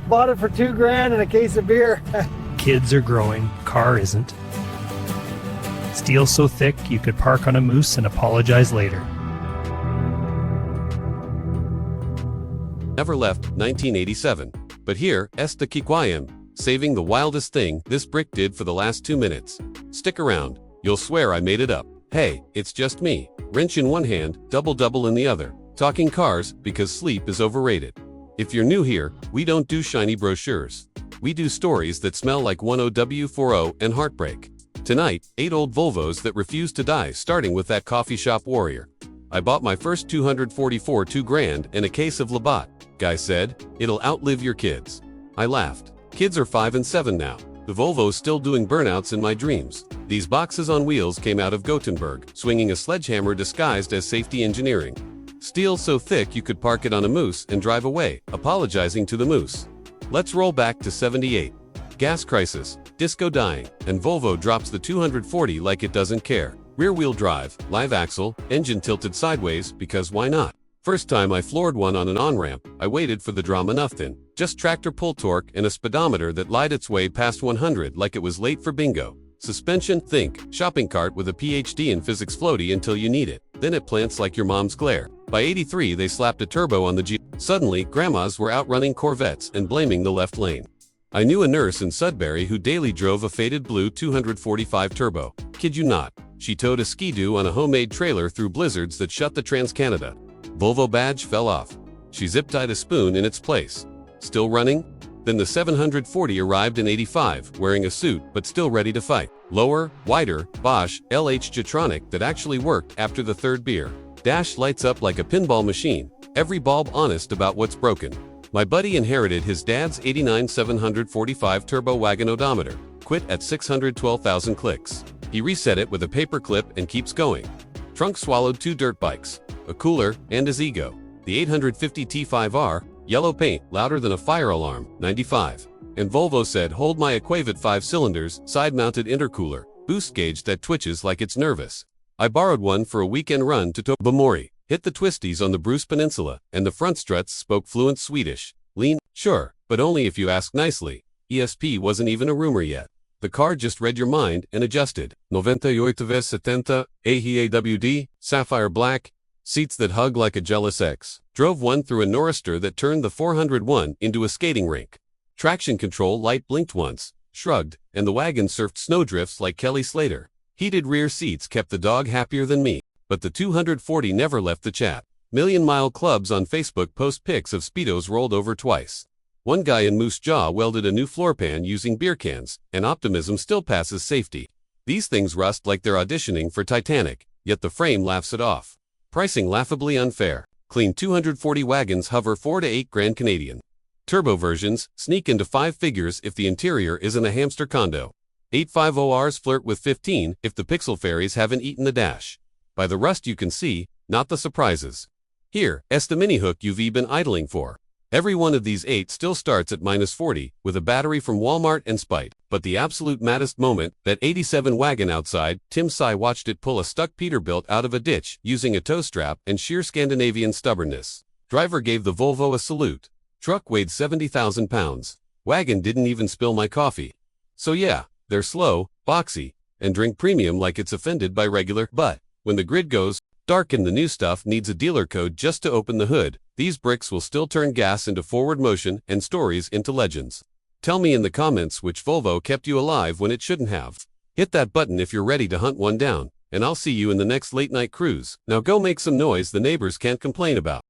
Bought it for $2,000 and a case of beer. Kids are growing, car isn't. Steel so thick you could park on a moose and apologize later. Never left, 1987. But here, esta Kikwayam, saving the wildest thing this brick did for the last 2 minutes. Stick around, you'll swear I made it up. Hey, it's just me. Wrench in one hand, double in the other. Talking cars, because sleep is overrated. If you're new here, we don't do shiny brochures. We do stories that smell like 10W40 and heartbreak. Tonight, 8 old Volvos that refuse to die, starting with that coffee shop warrior. I bought my first 244 $2,000 and a case of Labatt. Guy said, it'll outlive your kids. I laughed. Kids are 5 and 7 now. The Volvo's still doing burnouts in my dreams. These boxes on wheels came out of Gothenburg, swinging a sledgehammer disguised as safety engineering. Steel so thick you could park it on a moose and drive away, apologizing to the moose. Let's roll back to 78. Gas crisis, disco dying, and Volvo drops the 240 like it doesn't care. Rear-wheel drive, live axle, engine tilted sideways, because why not? First time I floored one on an on-ramp, I waited for the drama nothing. Just tractor pull torque and a speedometer that lied its way past 100 like it was late for bingo. Suspension, think, shopping cart with a PhD in physics floaty until you need it. Then it plants like your mom's glare. By 83 they slapped a turbo on the Jeep. Suddenly, grandmas were out running Corvettes and blaming the left lane. I knew a nurse in Sudbury who daily drove a faded blue 245 turbo. Kid you not. She towed a Ski-Doo on a homemade trailer through blizzards that shut the Trans-Canada. Volvo badge fell off. She zip-tied a spoon in its place. Still running? Then the 740 arrived in 85, wearing a suit but still ready to fight. Lower, wider, Bosch, LH Jetronic that actually worked after the third beer. Dash lights up like a pinball machine. Every bulb honest about what's broken. My buddy inherited his dad's 89 745 turbo wagon odometer. Quit at 612,000 clicks. He reset it with a paper clip and keeps going. Trunk swallowed 2 dirt bikes, a cooler, and his ego. The 850 T5R, yellow paint, louder than a fire alarm, 95. And Volvo said, hold my Aquavit 5 cylinders, side-mounted intercooler, boost gauge that twitches like it's nervous. I borrowed one for a weekend run to Bamori, hit the twisties on the Bruce Peninsula, and the front struts spoke fluent Swedish. Lean? Sure, but only if you ask nicely. ESP wasn't even a rumor yet. The car just read your mind and adjusted. 98V70, AEAWD, sapphire black, seats that hug like a jealous ex. Drove one through a Norrister that turned the 401 into a skating rink. Traction control light blinked once, shrugged, and the wagon surfed snowdrifts like Kelly Slater. Heated rear seats kept the dog happier than me. But the 240 never left the chat. Million-mile clubs on Facebook post pics of Speedos rolled over twice. One guy in Moose Jaw welded a new floor pan using beer cans, and optimism still passes safety. These things rust like they're auditioning for Titanic, yet the frame laughs it off. Pricing laughably unfair. Clean 240 wagons hover 4 to 8 grand Canadian. Turbo versions sneak into 5 figures if the interior isn't a hamster condo. 850Rs flirt with 15 if the pixel fairies haven't eaten the dash. By the rust you can see, not the surprises. Here, esta mini hook you've been idling for. Every one of these 8 still starts at -40, with a battery from Walmart and Spite. But the absolute maddest moment, that 87 wagon outside, Tim Sy watched it pull a stuck Peterbilt out of a ditch using a tow strap and sheer Scandinavian stubbornness. Driver gave the Volvo a salute. Truck weighed 70,000 pounds. Wagon didn't even spill my coffee. So yeah, they're slow, boxy, and drink premium like it's offended by regular. But when the grid goes dark and the new stuff needs a dealer code just to open the hood, these bricks will still turn gas into forward motion and stories into legends. Tell me in the comments which Volvo kept you alive when it shouldn't have. Hit that button if you're ready to hunt one down, and I'll see you in the next late night cruise. Now go make some noise the neighbors can't complain about.